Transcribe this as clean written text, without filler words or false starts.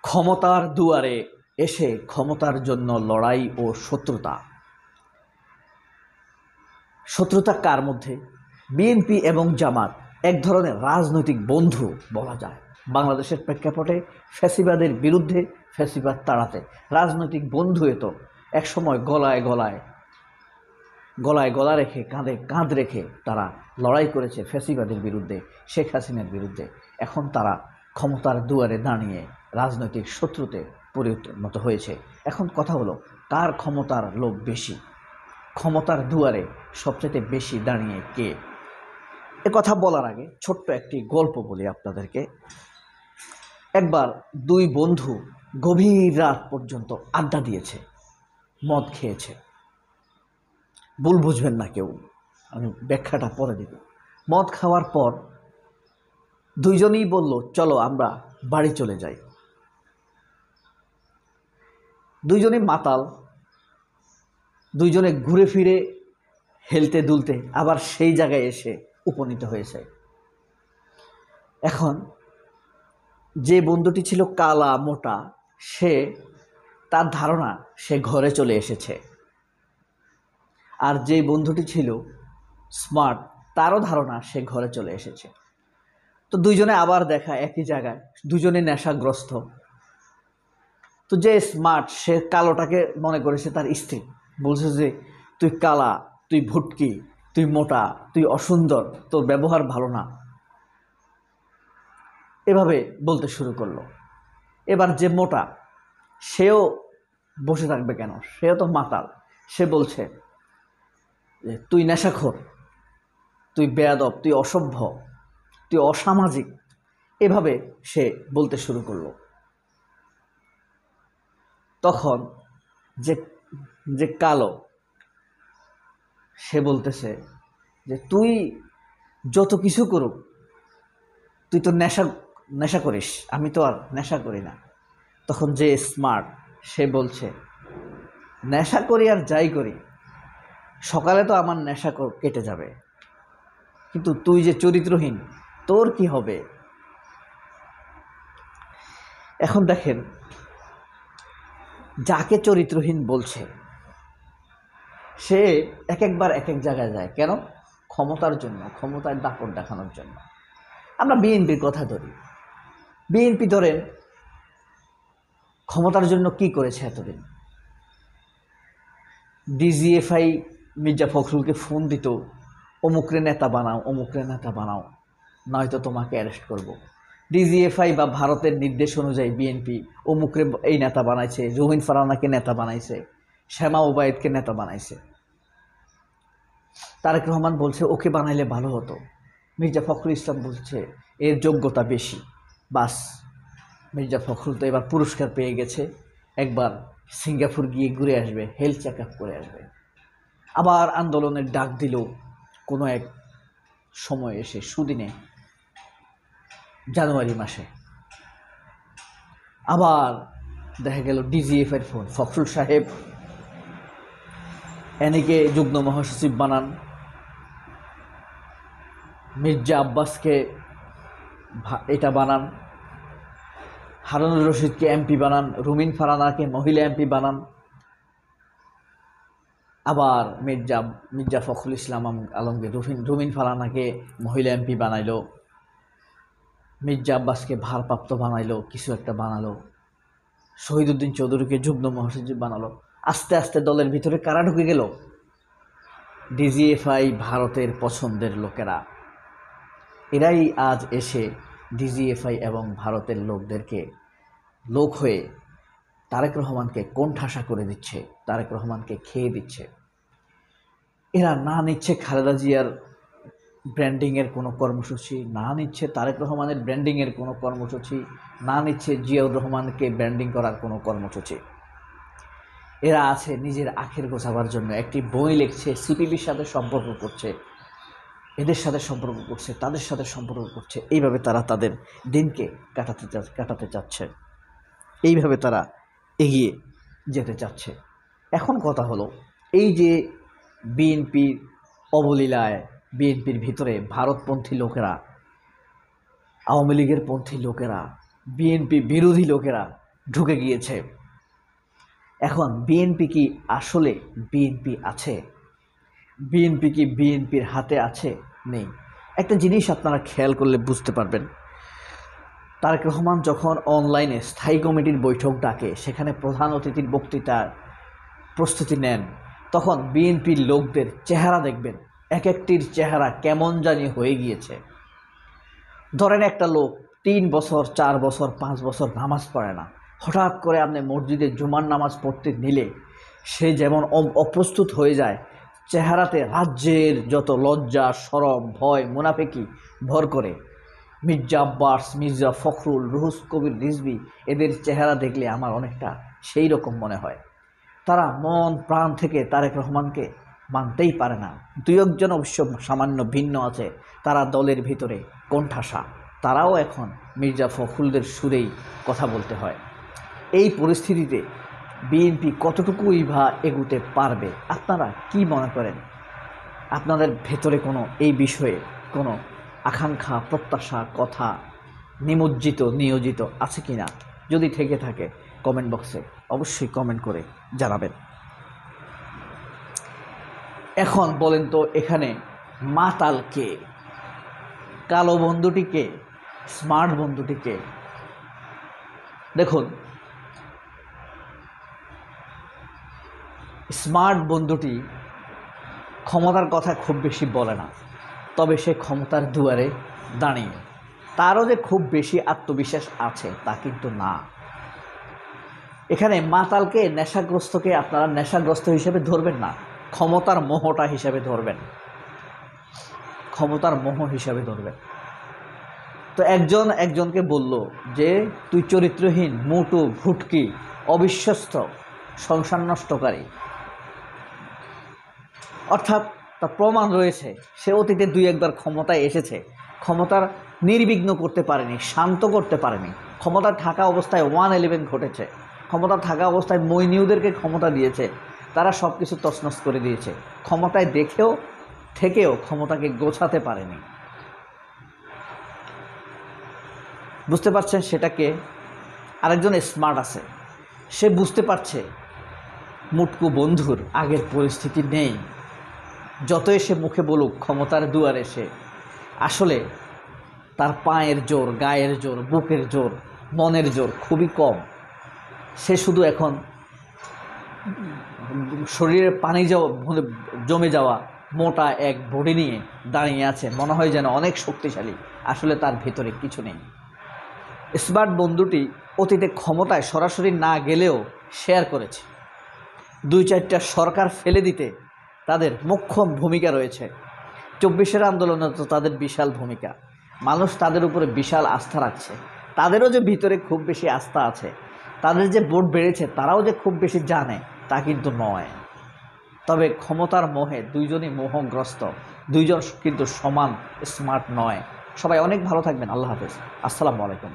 ক্ষমতার দুয়ারে এসে ক্ষমতার জন্য লড়াই ও শত্রুতা কার মধ্যে? বিএনপি এবং জামাত এক ধরনের রাজনৈতিক বন্ধু বলা যায়। বাংলাদেশের প্রেক্ষাপটে ফ্যাসিবাদের বিরুদ্ধে ফ্যাসিবাদ তাড়াতে রাজনৈতিক বন্ধু তো একসময় গলায় গলা রেখে কাঁধে কাঁধ রেখে তারা লড়াই করেছে ফ্যাসিবাদের বিরুদ্ধে, শেখ হাসিনার বিরুদ্ধে। এখন তারা ক্ষমতার দুয়ারে দাঁড়িয়ে রাজনৈতিক শত্রুতে পরিণত হয়েছে। এখন কথা হলো, কার ক্ষমতার লোভ বেশি? ক্ষমতার দুয়ারে সবচেয়ে বেশি দাঁড়িয়ে কে? এ কথা বলার আগে ছোট্ট একটি গল্প বলি আপনাদেরকে। একবার দুই বন্ধু গভীর রাত পর্যন্ত আড্ডা দিয়েছে, মদ খেয়েছে। ভুল বুঝবেন না কেউ, আমি ব্যাখ্যাটা পরে দিব। মদ খাওয়ার পর দুইজনেই বলল, চলো আমরা বাড়ি চলে যাই। দুইজনে মাতাল, দুইজনে ঘুরে ফিরে হেলতে দুলতে আবার সেই জায়গায় এসে উপনীত হয়েছে। এখন যে বন্ধুটি ছিল কালা মোটা, তার ধারণা সে ঘরে চলে এসেছে। আর যে বন্ধুটি ছিল স্মার্ট, তারও ধারণা সে ঘরে চলে এসেছে। তো দুইজনে আবার দেখা একই জায়গায়, দুজনে নেশাগ্রস্ত। তো যে স্মার্ট, সে কালোটাকে মনে করেছে তার স্ত্রী, বলছে যে তুই কালা, তুই ভুটকি, তুই মোটা, তুই অসুন্দর, তোর ব্যবহার ভালো না, এভাবে বলতে শুরু করলো। এবার যে মোটা, সেও বসে থাকবে কেন, সেও তো মাতাল। সে বলছে যে তুই নেশাখোর, তুই বেয়াদব, তুই অসভ্য, তুই অসামাজিক, এভাবে সে বলতে শুরু করলো। তখন যে কালো, সে বলতেছে যে তুই যত কিছু করুক, তুই তো নেশা করিস, আমি তো আর নেশা করি না। তখন যে স্মার্ট, সে বলছে নেশা করি আর যাই করি, সকালে তো আমার নেশা কেটে যাবে, কিন্তু তুই যে চরিত্রহীন, তোর কি হবে? এখন দেখেন, যাকে চরিত্রহীন বলছে সে একবার এক জায়গায় যায় কেন? ক্ষমতার জন্য, ক্ষমতার দাপট দেখানোর জন্য। আমরা বিএনপির কথা ধরি। বিএনপি ধরেন ক্ষমতার জন্য কি করেছে এতদিন? ডিজিএফআই মির্জা ফখরুলকে ফোন দিত, অমুকরে নেতা বানাও, অমুকরে নেতা বানাও, নয়তো তোমাকে অ্যারেস্ট করব। ডিজিএফআই বা ভারতের নির্দেশ অনুযায়ী বিএনপি অমুকরে এই নেতা বানাইছে, রোহিন ফারহানাকে নেতা বানাইছে, শ্যামা ওবায়েদকে নেতা বানাইছে। তারেক রহমান বলছে ওকে বানাইলে ভালো হতো। মির্জা ফখরুল ইসলাম বলছে এর যোগ্যতা বেশি। বাস, মির্জা ফখরুল তো এবার পুরস্কার পেয়ে গেছে, একবার সিঙ্গাপুর গিয়ে ঘুরে আসবে, হেলথ চেক আপ করে আসবে। আবার আন্দোলনের ডাক দিল কোনো এক সময় এসে, সুদিনে, জানুয়ারি মাসে। আবার দেখা গেল ডিজিএফের ফোন, ফখরুল সাহেব এনিকে যুগ্ম মহাসচিব বানান, মির্জা আব্বাসকে এটা বানান, হারুনুর রশিদকে এমপি বানান, রুমিন ফারহানাকে মহিলা এমপি বানান। আবার মির্জা ফখরুল ইসলাম আলমকে, রুমিন ফারহানাকে মহিলা এমপি বানাইলো, মির্জা আব্বাসকে ভারপ্রাপ্ত বানাইলো, কিছু একটা বানালো, শহীদুদ্দিন চৌধুরীকে যুগ্ম মহাসচিব বানালো। আস্তে আস্তে দলের ভিতরে কারা ঢুকে গেল? ডিজিএফআই, ভারতের পছন্দের লোকেরা। এরাই আজ এসে ডিজিএফআই এবং ভারতের লোকদেরকে লোক হয়ে তারেক রহমানকে কোণঠাসা করে দিচ্ছে, তারেক রহমানকে খেয়ে দিচ্ছে। এরা না নিচ্ছে খালেদা জিয়ার ব্র্যান্ডিংয়ের কোনো কর্মসূচি, না নিচ্ছে তারেক রহমানের ব্র্যান্ডিংয়ের কোনো কর্মসূচি, না নিচ্ছে জিয়াউর রহমানকে ব্র্যান্ডিং করার কোনো কর্মসূচি। এরা আছে নিজের আখের গোছাবার জন্য, একটি বই লিখছে, সিপিবির সাথে সম্পর্ক করছে, এদের সাথে সম্পর্ক করছে, তাদের সাথে সম্পর্ক করছে। এইভাবে তারা তাদের দিনকে কাটাতে চাচ্ছে, এইভাবে তারা এগিয়ে যেতে চাচ্ছে। এখন কথা হলো, এই যে বিএনপির অবলীলায়, বিএনপির ভিতরে ভারতপন্থী লোকেরা, আওয়ামী লীগের পন্থী লোকেরা, বিএনপি বিরোধী লোকেরা ঢুকে গিয়েছে। এখন বিএনপি কি আসলে বিএনপি আছে? বিএনপি কি বিএনপির হাতে আছে? নেই। একটা জিনিস আপনারা খেয়াল করলে বুঝতে পারবেন, তারেক রহমান যখন অনলাইনে স্থায়ী কমিটির বৈঠক ডাকে, সেখানে প্রধান অতিথির বক্তৃতার প্রস্তুতি নেন, তখন বিএনপির লোকদের চেহারা দেখবেন, এক একটির চেহারা কেমন জানি হয়ে গিয়েছে। ধরেন একটা লোক 3 বছর 4 বছর 5 বছর নামাজ পড়ে না, হঠাৎ করে আপনি মসজিদে জুমার নামাজ পড়তে নিলে সে যেমন অপ্রস্তুত হয়ে যায়, চেহারাতে রাজ্যের যত লজ্জা, শরম, ভয়, মুনাফিকি ভর করে। মির্জা আব্বাস, মির্জা ফখরুল, রুহুল কবির রিজভী, এদের চেহারা দেখলে আমার অনেকটা সেই রকম মনে হয়। তারা মন প্রাণ থেকে তারেক রহমানকে মানতেই পারে না। 2-1 অবশ্য সামান্য ভিন্ন আছে, তারা দলের ভিতরে কোণঠাসা, তারাও এখন মির্জা ফখরুলদের সুরেই কথা বলতে হয়। এই পরিস্থিতিতে বিএনপি কতটুকুই বা এগুতে পারবে? আপনারা কি মনে করেন? আপনাদের ভেতরে কোনো এই বিষয়ে কোনো আকাঙ্ক্ষা, প্রত্যাশা, কথা নিয়োজিত আছে কি না? যদি থেকে থাকে কমেন্ট বক্সে অবশ্যই কমেন্ট করে জানাবেন। এখন বলেন তো, এখানে মাতাল কে? কালো বন্ধুটিকে, স্মার্ট বন্ধুটিকে? দেখুন, স্মার্ট বন্ধুটি ক্ষমতার কথা খুব বেশি বলে না, তবে সে ক্ষমতার দুয়ারে দাঁড়িয়ে। তারও যে খুব বেশি আত্মবিশ্বাস আছে তা কিন্তু না। এখানে মাতালকে, নেশাগ্রস্তকে আপনারা নেশাগ্রস্ত হিসেবে ধরবেন না, ক্ষমতার মোহটা হিসাবে ধরবেন, ক্ষমতার মোহ হিসাবে ধরবেন। তো একজনকে বলল যে তুই চরিত্রহীন, মোটু, ভুটকি, অবিশ্বস্ত, সংসার নষ্টকারী। অর্থাৎ তার প্রমাণ রয়েছে, সে অতীতে 2-1 বার ক্ষমতায় এসেছে, ক্ষমতার নির্বিঘ্ন করতে পারেনি, শান্ত করতে পারেনি। ক্ষমতায় থাকা অবস্থায় 111 ঘটেছে, ক্ষমতা থাকা অবস্থায় মইনিউদেরকে ক্ষমতা দিয়েছে, তারা সব কিছু তছনছ করে দিয়েছে। ক্ষমতায় থেকেও ক্ষমতাকে গোছাতে পারেনি। বুঝতে পারছেন সেটাকে? আরেকজন স্মার্ট আছে, সে বুঝতে পারছে মুটকু বন্ধুর আগের পরিস্থিতি নেই। যত এসে মুখে বলুক ক্ষমতার দুয়ারে, সে আসলে তার পায়ের জোর, গায়ের জোর, বুকের জোর, মনের জোর খুবই কম। সে শুধু এখন শরীরে পানি জমে যাওয়া মোটা এক বডি নিয়ে দাঁড়িয়ে আছে, মনে হয় যেন অনেক শক্তিশালী, আসলে তার ভেতরে কিছু নেই। স্মার্ট বন্ধুটি অতীতে ক্ষমতায় সরাসরি না গেলেও শেয়ার করেছে, 2-4টা সরকার ফেলে দিতে তাদের মোক্ষম ভূমিকা রয়েছে। 24-এর আন্দোলনে তো তাদের বিশাল ভূমিকা, মানুষ তাদের উপরে বিশাল আস্থা রাখছে। তাদেরও যে ভিতরে খুব বেশি আস্থা আছে, তাদের যে ভোট বেড়েছে, তারাও যে খুব বেশি জানে তা কিন্তু নয়। তবে ক্ষমতার মোহে দুইজনই মোহগ্রস্ত, দুইজন কিন্তু সমান স্মার্ট নয়। সবাই অনেক ভালো থাকবেন। আল্লাহ হাফেজ, আসসালামু আলাইকুম।